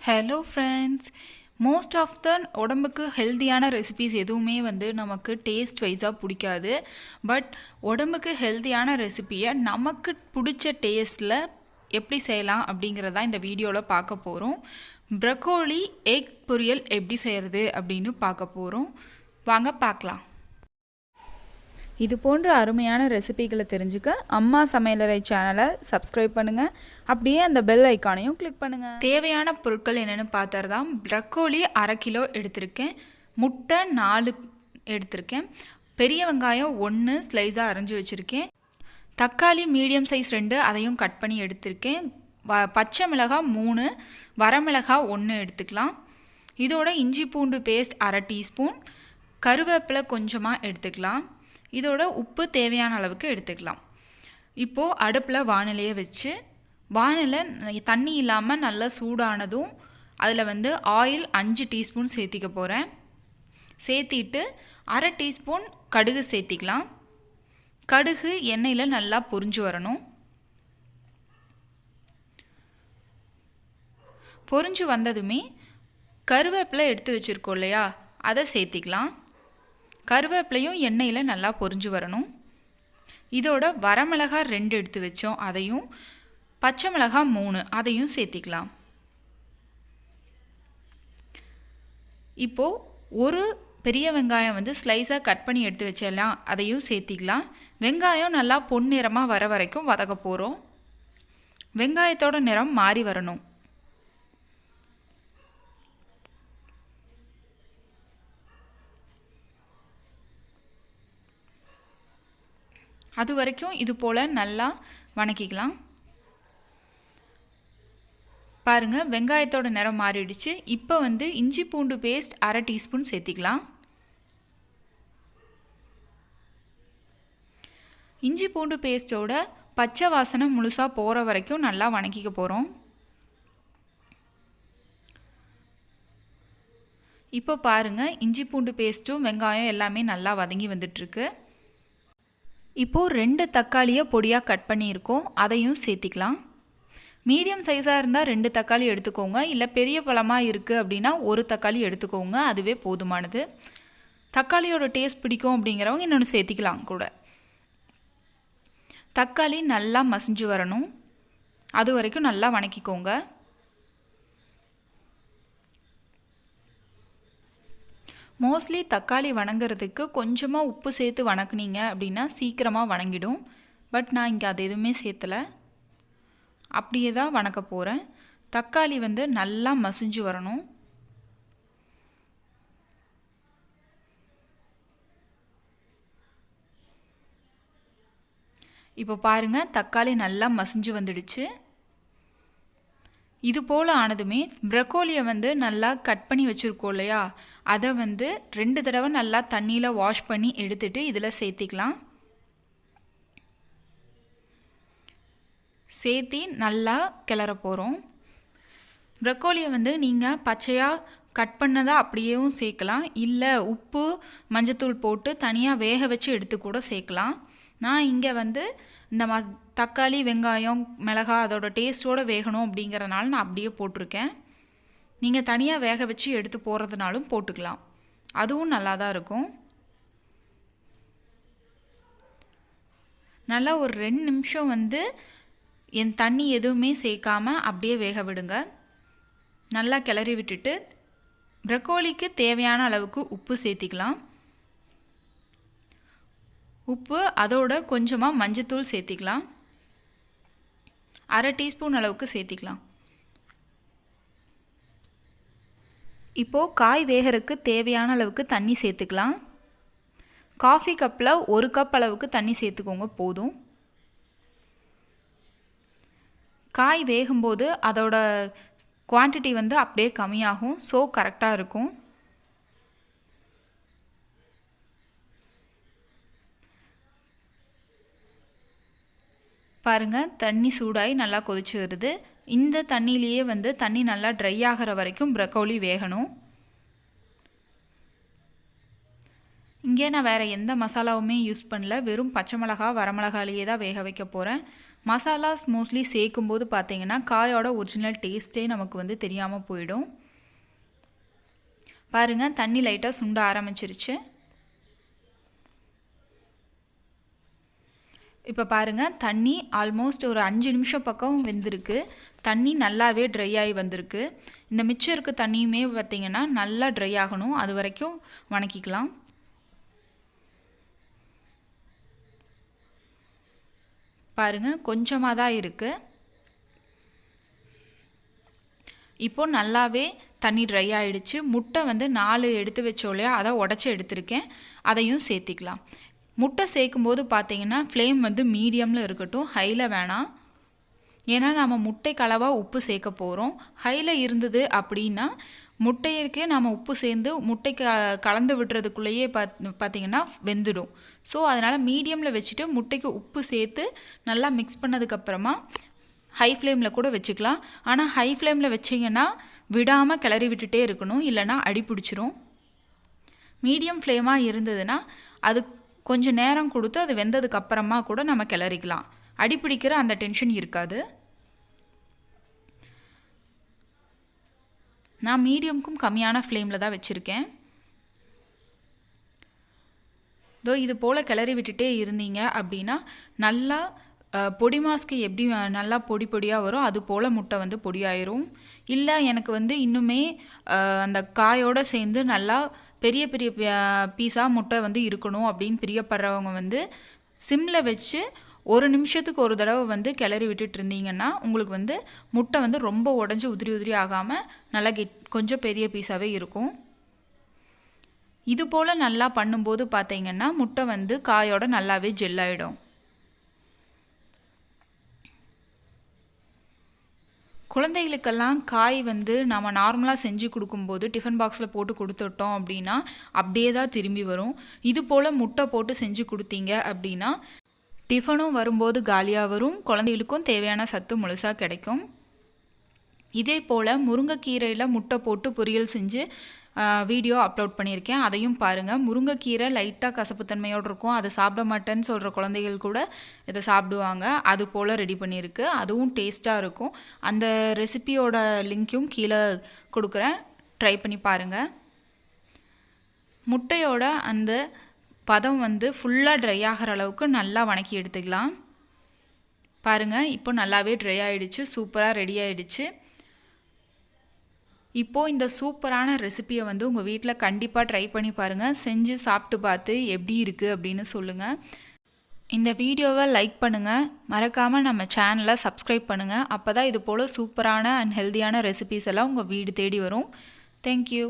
Hello friends, most of the உடம்புக்கு ஹெல்த்தியான recipes எதுவுமே நமக்கு டேஸ்ட் வைஸாக பிடிக்காது. பட் உடம்புக்கு ஹெல்த்தியான ரெசிபியை நமக்கு பிடிச்ச டேஸ்ட்டில் எப்படி செய்யலாம் அப்படிங்கிறதான் இந்த வீடியோவில் பார்க்க போகிறோம். ப்ரக்கோலி எக் பொரியல் எப்படி செய்கிறது அப்படின்னு பார்க்க போகிறோம். வாங்க பார்க்கலாம். இது போன்ற அருமையான ரெசிபிகளை தெரிஞ்சுக்க அம்மா சமையலறை சேனலை சப்ஸ்கிரைப் பண்ணுங்கள். அப்படியே அந்த பெல் ஐக்கானையும் கிளிக் பண்ணுங்கள். தேவையான பொருட்கள் என்னென்னு பார்த்துறதான். ப்ரக்கோலி 1/2 கிலோ எடுத்திருக்கேன். முட்டை 4 எடுத்திருக்கேன். பெரிய வெங்காயம் 1 ஸ்லைஸாக அரைஞ்சி வச்சுருக்கேன். தக்காளி மீடியம் சைஸ் 2 அதையும் கட் பண்ணி எடுத்திருக்கேன். பச்சை மிளகாய் 3, வரமிளகாய் 1 எடுத்துக்கலாம். இதோட இஞ்சி பூண்டு பேஸ்ட் 1/2 டீஸ்பூன், கருவேப்பிலை கொஞ்சமாக எடுத்துக்கலாம். இதோட உப்பு தேவையான அளவுக்கு எடுத்துக்கலாம். இப்போது அடுப்பில் வானிலையை வச்சு வானிலை தண்ணி இல்லாமல் நல்லா சூடானதும் அதில் ஆயில் 5 டீஸ்பூன் சேர்த்திக்க போகிறேன். சேர்த்திட்டு 1/2 டீஸ்பூன் கடுகு சேர்த்திக்கலாம். கடுகு எண்ணெயில் நல்லா பொரிஞ்சு வரணும். பொரிஞ்சு வந்ததுமே கருவேப்பிலை எடுத்து வச்சுருக்கோம் இல்லையா, அதை சேர்த்திக்கலாம். கருவேப்பிலையும் எண்ணெயில் நல்லா பொரிஞ்சு வரணும். இதோட வரமிளகாய் 2 எடுத்து வச்சோம், அதையும் பச்சை மிளகாய் 3 அதையும் சேர்த்திக்கலாம். இப்போது ஒரு பெரிய வெங்காயம் ஸ்லைஸாக கட் பண்ணி எடுத்து வச்சிடலாம், அதையும் சேர்த்திக்கலாம். வெங்காயம் நல்லா பொன்னிறமாக வர வரைக்கும் வதக்க போகிறோம். வெங்காயத்தோட நிறம் மாறி வரணும். அது வரைக்கும் இது போல் நல்லா வணக்கிக்கலாம். பாருங்கள், வெங்காயத்தோட நிறம் மாறிடுச்சு. இப்போ இஞ்சி பூண்டு பேஸ்ட் 1/2 டீஸ்பூன் சேர்த்திக்கலாம். இஞ்சி பூண்டு பேஸ்ட்டோட பச்சை வாசனை முழுசாக போகிற வரைக்கும் நல்லா வணக்கிக்க போகிறோம். இப்போ பாருங்கள், இஞ்சி பூண்டு பேஸ்ட்டும் வெங்காயம் எல்லாமே நல்லா வதங்கி வந்துட்டுருக்கு. இப்போது 2 தக்காளியை பொடியாக கட் பண்ணியிருக்கோம், அதையும் சேர்த்திக்கலாம். மீடியம் சைஸாக இருந்தால் 2 தக்காளி எடுத்துக்கோங்க. இல்லை பெரிய பழமாக இருக்குது அப்படின்னா 1 தக்காளி எடுத்துக்கோங்க, அதுவே போதுமானது. தக்காளியோட டேஸ்ட் பிடிக்கும் அப்படிங்கிறவங்க இன்னொன்று சேர்த்திக்கலாம் கூட. தக்காளி நல்லா மசிஞ்சு வரணும், அது வரைக்கும் நல்லா வணக்கிக்கோங்க. மோஸ்ட்லி தக்காளி வணங்குறதுக்கு கொஞ்சமாக உப்பு சேர்த்து வணக்குனீங்க அப்படின்னா சீக்கிரமாக வணங்கிடும். பட் நான் இங்கே அது எதுவுமே சேர்த்தலை, அப்படியே தான் வணக்க போகிறேன். தக்காளி நல்லா மசிஞ்சு வரணும். இப்போ பாருங்கள், தக்காளி நல்லா மசிஞ்சு வந்துடுச்சு. இது போல் ஆனதுமே ப்ரக்கோலியை நல்லா கட் பண்ணி வச்சுருக்கோம் இல்லையா, அதை 2 தடவை நல்லா தண்ணியில் வாஷ் பண்ணி எடுத்துகிட்டு இதில் சேர்த்திக்கலாம். சேர்த்தி நல்லா கிளற போகிறோம். ப்ரக்கோலியை நீங்கள் பச்சையாக கட் பண்ணதாக அப்படியேவும் சேர்க்கலாம். இல்லை உப்பு மஞ்சத்தூள் போட்டு தனியாக வேக வச்சு எடுத்து கூட சேர்க்கலாம். நான் இங்கே இந்த தக்காளி வெங்காயம் மிளகாய் அதோட டேஸ்ட்டோடு வேகணும் அப்படிங்கிறனால நான் அப்படியே போட்டிருக்கேன். நீங்கள் தனியாக வேக வச்சு எடுத்து போடுறதுனாலும் போட்டுக்கலாம், அதுவும் நல்லா தான் இருக்கும். நல்லா ஒரு 2 நிமிஷம் என் தண்ணி எதுவுமே சேர்க்காமல் அப்படியே வேக விடுங்க. நல்லா கிளறி விட்டுட்டு ப்ரக்கோலிக்கு தேவையான அளவுக்கு உப்பு சேர்த்திக்கலாம். உப்பு அதோட கொஞ்சமாக மஞ்சத்தூள் சேர்த்திக்கலாம். 1/2 டீஸ்பூன் அளவுக்கு சேர்த்திக்கலாம். இப்போது காய் வேகறதுக்கு தேவையான அளவுக்கு தண்ணி சேர்த்துக்கலாம். காஃபி கப்பில் 1 கப் அளவுக்கு தண்ணி சேர்த்துக்கோங்க, போதும். காய் வேகும்போது அதோட குவான்டிட்டி அப்படியே கம்மியாகும், ஸோ கரெக்டாக இருக்கும். பாருங்கள், தண்ணி சூடாகி நல்லா கொதிச்சு வருது. இந்த தண்ணியிலேயே தண்ணி நல்லா ட்ரை ஆகிற வரைக்கும் ப்ரக்கோலி வேகணும். இங்கே நான் வேறு எந்த மசாலாவுமே யூஸ் பண்ணல, வெறும் பச்சை மிளகா வரமிளகாலேயே தான் வேக வைக்க போகிறேன். மசாலாஸ் மோஸ்ட்லி சேர்க்கும்போது பார்த்தீங்கன்னா காயோட ஒரிஜினல் டேஸ்ட்டே நமக்கு வந்து தெரியாமல் போயிடும். பாருங்கள், தண்ணி லைட்டாக சுண்ட ஆரம்பிச்சிருச்சு. இப்போ பாருங்கள், தண்ணி ஆல்மோஸ்ட் ஒரு 5 நிமிஷம் பக்கம் வெந்திருக்கு. தண்ணி நல்லாவே ட்ரை ஆகி வந்திருக்கு. இந்த மிச்சம் இருக்க தண்ணியுமே பார்த்திங்கன்னா நல்லா ட்ரை ஆகணும், அது வரைக்கும் வணக்கிக்கலாம். பாருங்கள், கொஞ்சமாக தான் இருக்குது. இப்போது நல்லாவே தண்ணி ட்ரை ஆகிடுச்சு. முட்டை வந்து 4 எடுத்து வச்சோம் இல்லையா, அதை உடச்சி எடுத்திருக்கேன், அதையும் சேர்த்திக்கலாம். முட்டை சேர்க்கும்போது பார்த்தீங்கன்னா ஃப்ளேம் வந்து மீடியமில் இருக்கட்டும், ஹையில் வேணாம். ஏன்னா நம்ம முட்டை கலவாக உப்பு சேர்க்க போகிறோம். ஹையில் இருந்தது அப்படின்னா முட்டைக்கு நம்ம உப்பு சேர்ந்து முட்டை கலந்து விடுறதுக்குள்ளேயே பார்த்திங்கன்னா வெந்துடும். ஸோ அதனால் மீடியமில் வச்சுட்டு முட்டைக்கு உப்பு சேர்த்து நல்லா மிக்ஸ் பண்ணதுக்கப்புறமா ஹை ஃப்ளேமில் கூட வச்சுக்கலாம். ஆனால் ஹை ஃப்ளேமில் வச்சிங்கன்னா விடாமல் கிளறி விட்டுட்டே இருக்கணும், இல்லைனா அடி பிடிச்சிரும். மீடியம் ஃப்ளேமாக இருந்ததுன்னா அது கொஞ்சம் நேரம் கொடுத்து அது வெந்ததுக்கு அப்புறமா கூட நம்ம கிளறிக்கலாம். அடிப்பிடிக்கிற அந்த டென்ஷன் இருக்காது. நான் மீடியமுக்கும் கம்மியான ஃப்ளேமில் தான் வச்சுருக்கேன். இது போல் கிளறி விட்டுட்டே இருந்தீங்க அப்படின்னா நல்லா பொடிமாஸ்க்கு எப்படி நல்லா பொடி பொடியாக வரும், அது போல் முட்டை வந்து பொடியாயிரும். இல்லை எனக்கு வந்து இன்னுமே அந்த காயோடு சேர்ந்து நல்லா பெரிய பெரிய பீஸாக முட்டை வந்து இருக்கணும் அப்படின்னு பிரியப்படுறவங்க வந்து சிம்மில் வச்சு 1 நிமிஷத்துக்கு ஒரு தடவை வந்து கிளறி விட்டுட்டு இருந்தீங்கன்னா உங்களுக்கு வந்து முட்டை வந்து ரொம்ப உடஞ்சி உதிரி உதிரி ஆகாமல் நல்லா கொஞ்சம் பெரிய பீஸாகவே இருக்கும். இது போல் நல்லா பண்ணும்போது பார்த்தீங்கன்னா முட்டை வந்து காயோட நல்லாவே ஜெல்லாயிடும். குழந்தைகளுக்கெல்லாம் காய் வந்து நம்ம நார்மலாக செஞ்சு கொடுக்கும்போது டிஃபன் பாக்ஸில் போட்டு கொடுத்துட்டோம் அப்படின்னா அப்படியே தான் திரும்பி வரும். இது போல் முட்டை போட்டு செஞ்சு கொடுத்தீங்க அப்படின்னா டிஃபனும் வரும்போது காலியாக வரும், குழந்தைகளுக்கும் தேவையான சத்து முழுசாக கிடைக்கும். இதே போல் முருங்கைக்கீரையில் முட்டை போட்டு பொரியல் செஞ்சு வீடியோ அப்லோட் பண்ணியிருக்கேன், அதையும் பாருங்கள். முருங்கைக்கீரை லைட்டாக கசப்புத்தன்மையோடு இருக்கும், அதை சாப்பிட மாட்டேன்னு சொல்கிற குழந்தைகள் கூட இதை சாப்பிடுவாங்க. அது போல் ரெடி பண்ணியிருக்கு, அதுவும் டேஸ்ட்டாக இருக்கும். அந்த ரெசிபியோட லிங்க்கும் கீழே கொடுக்குறேன், ட்ரை பண்ணி பாருங்கள். முட்டையோட அந்த பதம் வந்து ஃபுல்லாக ட்ரை ஆகிற அளவுக்கு நல்லா வணக்கி எடுத்துக்கலாம். பாருங்கள், இப்போ நல்லாவே ட்ரை ஆகிடுச்சு, சூப்பராக ரெடி ஆகிடுச்சு. இப்போது இந்த சூப்பரான ரெசிபியை வந்து உங்கள் வீட்டில் கண்டிப்பாக ட்ரை பண்ணி பாருங்கள். செஞ்சு சாப்பிட்டு பார்த்து எப்படி இருக்குது அப்படின்னு சொல்லுங்கள். இந்த வீடியோவை லைக் பண்ணுங்கள், மறக்காமல் நம்ம சேனலை சப்ஸ்கிரைப் பண்ணுங்கள். அப்போ தான் இது போல் சூப்பரான அண்ட் ஹெல்த்தியான ரெசிபிஸ் எல்லாம் உங்கள் வீடு தேடி வரும். தேங்க்யூ.